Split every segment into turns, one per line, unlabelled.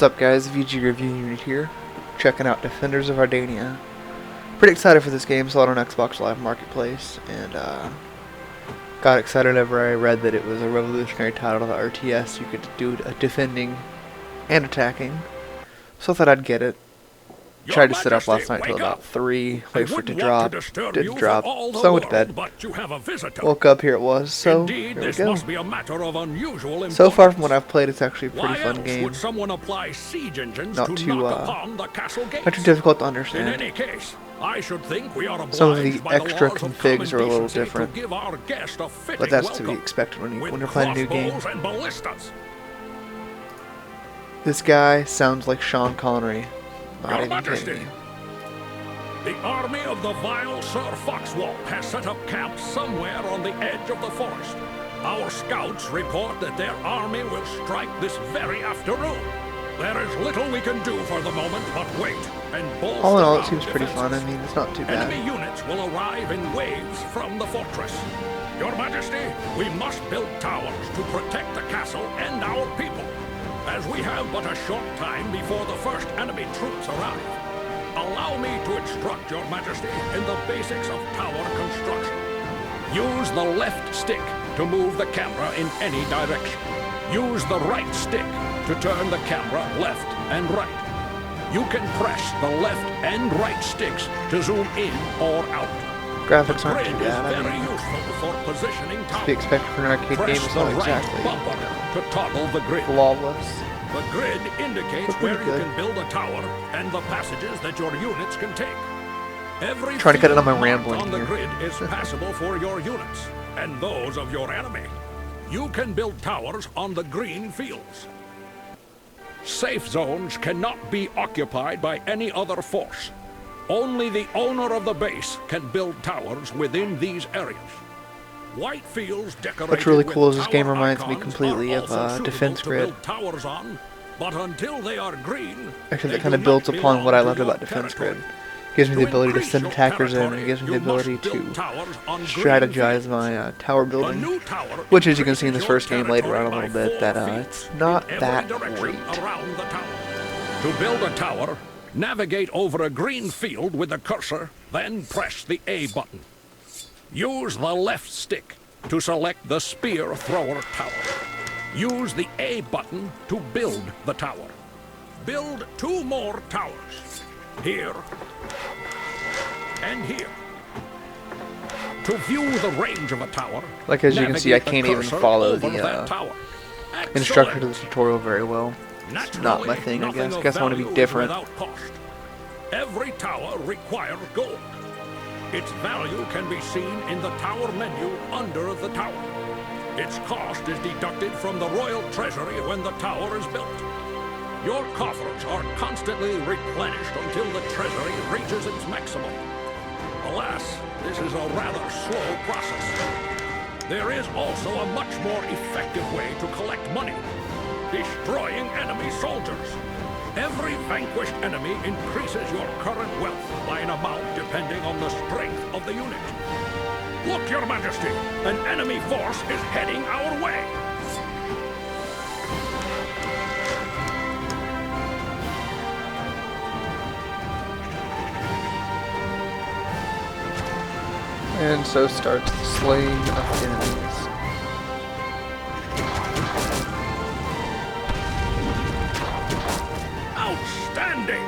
What's up guys, VGReviewUnit here, checking out Defenders of Ardania. Pretty excited for this game, saw it on Xbox Live Marketplace, and got excited whenever I read that it was a revolutionary title of the RTS. You could do defending and attacking, so I thought I'd get it. Tried to sit up last night till about 3, wait for it to drop, didn't drop, so I went to bed. Woke up, here it was, so here we go. So far from what I've played, it's actually a pretty fun game. Not too difficult to understand. Some of the extra configs are a little different, but that's to be expected when you're playing a new game. This guy sounds like Sean Connery. Not even kidding me.
The army of the vile Sir Foxwall has set up camp somewhere on the edge of the forest. Our scouts report that their army will strike this very afternoon. There is little we can do for the moment but wait and bolster.
All in all, it seems pretty fun. I mean, it's not too bad.
Enemy units will arrive in waves from the fortress. Your Majesty, we must build towers to protect the castle and our people, as we have but a short time before the first enemy troops arrive. Allow me to instruct Your Majesty in the basics of tower construction. Use the left stick to move the camera in any direction. Use the right stick to turn the camera left and right. You can press the left and right sticks to zoom in or out.
Graphics aren't too bad. I
very
mean,
useful for positioning towers.
to be expected for an arcade game, it's not exactly
to toggle the grid.
flawless.
The grid indicates where you can build a tower and the passages that your units can take. Every
Trying to cut it on my
field
rambling
on the
here.
grid is passable for your units and those of your enemy. You can build towers on the green fields. Safe zones cannot be occupied by any other force. Only the owner of the base can build towers within these areas. White fields decorated
What's really cool is this
with
game
tower
reminds me
icons
completely
are
of
also suitable
Defense
to
Grid.
build towers on, but until they are green,
Actually,
they
that kind of
do
builds
not
upon what I
belong
loved
to
about
your
Defense
territory.
Grid. Gives me the
To
ability to
increase
send
your
attackers in, and
territory,
gives me the
you must
ability
build
to
towers on green
strategize
fields.
my tower
A
building.
new tower
Which, as you can see in this
increases
first
your
game later on a
territory
little bit,
by
that
4 feet
it's not
in every
that
direction
great.
around the tower. To build a tower, navigate over a green field with the cursor, then press the A button. Use the left stick to select the spear thrower tower. Use the A button to build the tower. Build 2 more towers. Here and here. To view the range of a tower,
Like, as you can see, I
navigate the
can't even
cursor
follow
over
the
that tower.
instruction to
Excellent.
the tutorial very well. It's not my thing, I
Nothing
guess.
of
Guess I want to be
value is
different.
without cost. Every tower requires gold. Its value can be seen in the tower menu under the tower. Its cost is deducted from the royal treasury when the tower is built. Your coffers are constantly replenished until the treasury reaches its maximum. Alas, this is a rather slow process. There is also a much more effective way to collect money: destroying enemy soldiers. Every vanquished enemy increases your current wealth by an amount depending on the strength of the unit. Look, Your Majesty, an enemy force is heading our way.
And so starts the slaying of enemies.
Outstanding!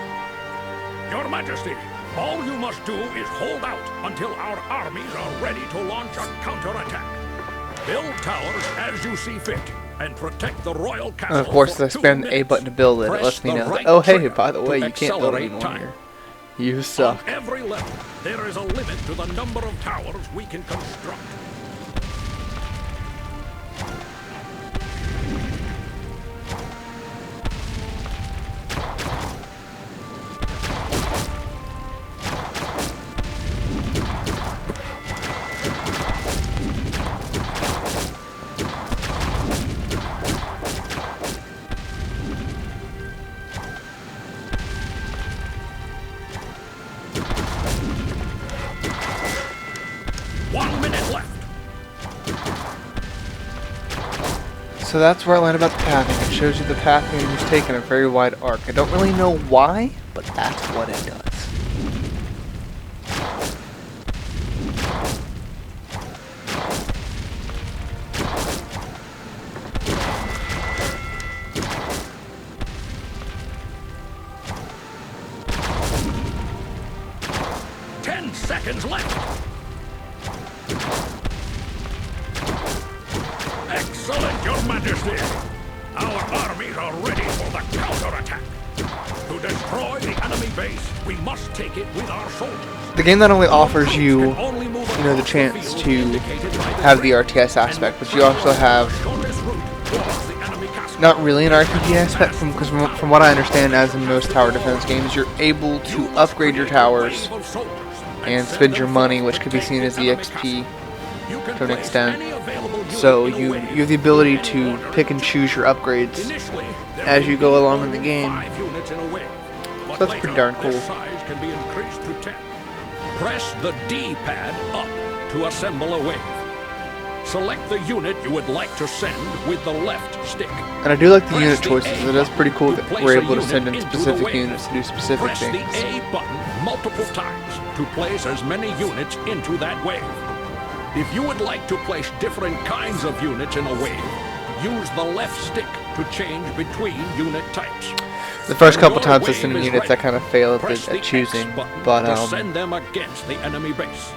Your Majesty, all you must do is hold out until our armies are ready to launch a counterattack. Build towers as you see fit, and protect the royal castle.
And of course,
for
I spam
2
the A
minutes.
button to build it. It
Press
lets me
the
know that,
right
oh hey,
trigger
by the way,
to
you can't build
accelerate
anymore
time.
here. You suck.
On every level, there is a limit to the number of towers we can construct. One minute left.
So that's where I learned about the pathing. It shows you the path the enemy's taken a very wide arc. I don't really know why, but that's what it does.
Seconds left. Excellent, Your Majesty. Our armies are ready for the counterattack. To destroy the enemy base, we must take it with our soldiers.
The game not only offers you, the chance to have the RTS aspect, but you also have not really an RPG aspect, because from what I understand, as in most tower defense games, you're able to upgrade your towers and spend your money, which could be seen as EXP to an extent. So you have the ability to pick and choose your upgrades as you go along in the game. So that's pretty darn cool.
Press the D-pad up to assemble a wave. Select the unit you would like to send with the left stick.
And I do like the unit choices. It is pretty cool that we're able to send in specific units to do specific things.
Press the A button multiple times to place as many units into that wave. If you would like to place different kinds of units in a wave, use the left stick to change between unit types.
The first couple times I sent in units, I kind of failed at choosing, but
send them against the enemy base.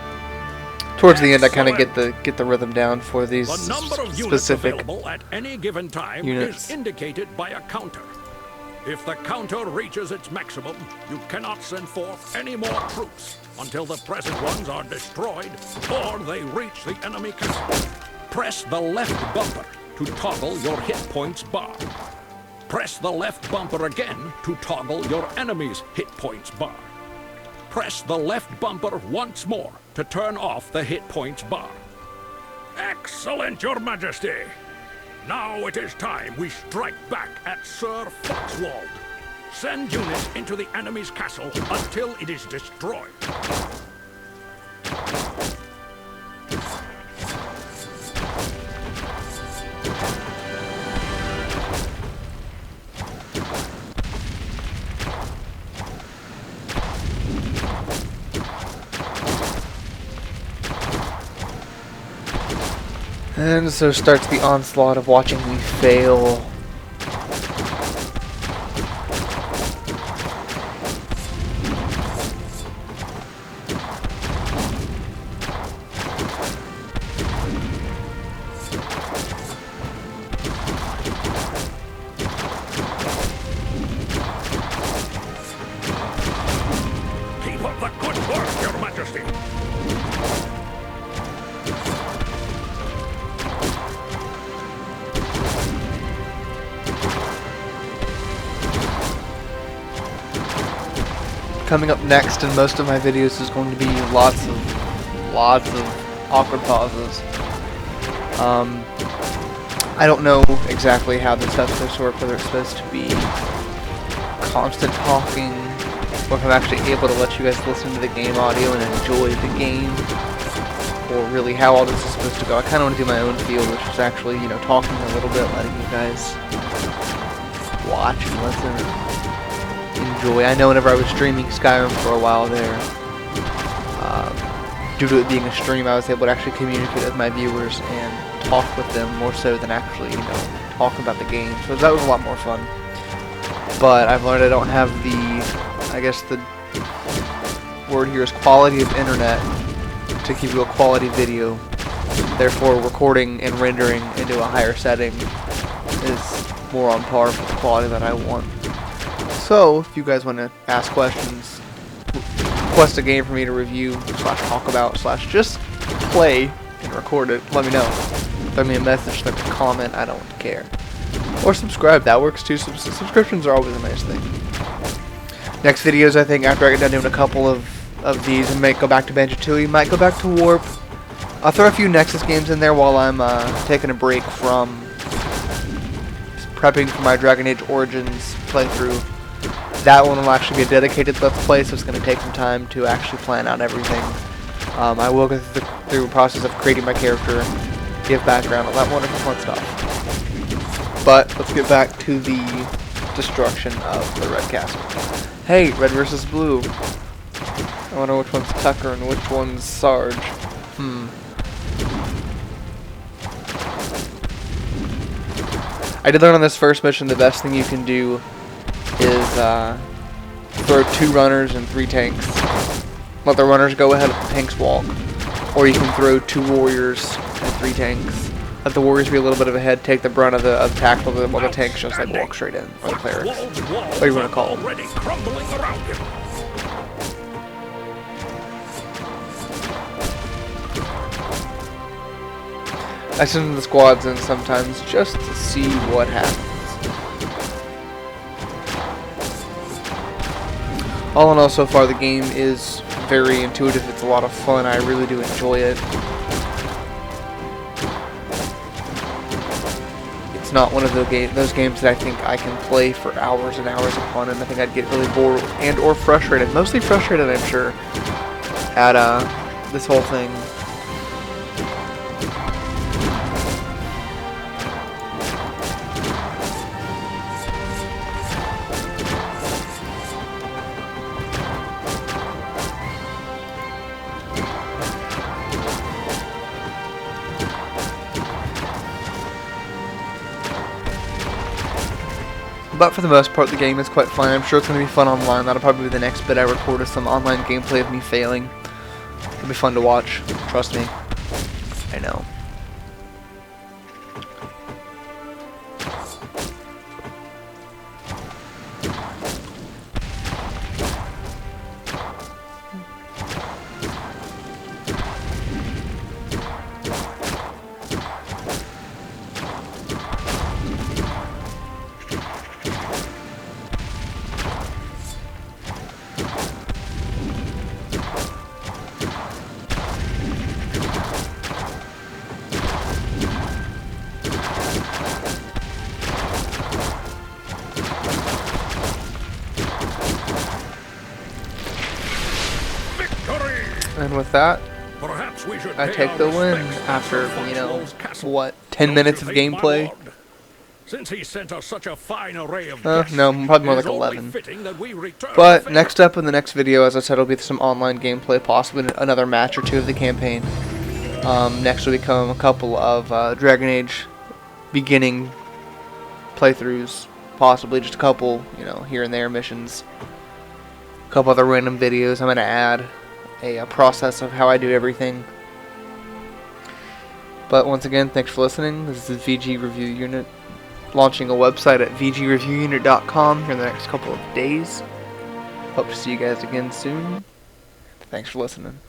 Towards the end, I kind of get the rhythm down for these
The number of units
specific
available at any given time
units.
is indicated by a counter. If the counter reaches its maximum, you cannot send forth any more troops until the present ones are destroyed or they reach the enemy castle. Press the left bumper to toggle your hit points bar. Press the left bumper again to toggle your enemy's hit points bar. Press the left bumper once more to turn off the hit points bar. Excellent, Your Majesty! Now it is time we strike back at Sir Foxwald. Send units into the enemy's castle until it is destroyed.
And so starts the onslaught of watching me fail.
Keep up the good work, Your Majesty!
Coming up next in most of my videos is going to be lots of awkward pauses. I don't know exactly how this stuff's supposed to work, whether it's supposed to be constant talking, or if I'm actually able to let you guys listen to the game audio and enjoy the game, or really how all this is supposed to go. I kind of want to do my own feel, which is actually, talking a little bit, letting you guys watch and listen. Enjoy. I know whenever I was streaming Skyrim for a while there, due to it being a stream, I was able to actually communicate with my viewers and talk with them more so than actually, talk about the game. So that was a lot more fun. But I've learned I don't have I guess the word here is quality of internet to give you a quality video. Therefore, recording and rendering into a higher setting is more on par with the quality that I want. So, if you guys want to ask questions, request a game for me to review, /talk about, / just play and record it, let me know. Throw me a message, throw me a comment, I don't care. Or subscribe, that works too. Subscriptions are always a nice thing. Next videos, I think, after I get done doing a couple of these and might go back to Banjo-Tooie, might go back to Warp. I'll throw a few Nexus games in there while I'm taking a break from prepping for my Dragon Age Origins playthrough. That one will actually be a dedicated Let's Play, so it's going to take some time to actually plan out everything. I will go through the process of creating my character, give background, all that wonderful fun stuff. But let's get back to the destruction of the red castle. Hey, red versus blue. I wonder which one's Tucker and which one's Sarge. I did learn on this first mission the best thing you can do is throw 2 runners and 3 tanks. Let the runners go ahead, let the tanks walk. Or you can throw 2 warriors and 3 tanks. Let the warriors be a little bit of ahead, take the brunt of the attack while the tanks just like walk straight in, or the clerics. What do you want to call them? I send the squads in sometimes just to see what happens. All in all, so far the game is very intuitive. It's a lot of fun. I really do enjoy it. It's not one of those games that I think I can play for hours and hours upon, and I think I'd get really bored and or frustrated. Mostly frustrated, I'm sure, at this whole thing. But for the most part, the game is quite fun. I'm sure it's going to be fun online. That'll probably be the next bit I record, is some online gameplay of me failing. It'll be fun to watch. Trust me. I know. And with that, I take the win after, you know, what, 10 minutes of gameplay?
Since he sent us such a fine array of
no, probably more like 11. But next up in the next video, as I said, will be some online gameplay, possibly another match or 2 of the campaign. Next will become a couple of Dragon Age beginning playthroughs, possibly just a couple, you know, here and there missions. A couple other random videos. I'm going to add a process of how I do everything. But once again, thanks for listening. This is VGReviewUnit, launching a website at VGReviewUnit.com here in the next couple of days. Hope to see you guys again soon. Thanks for listening.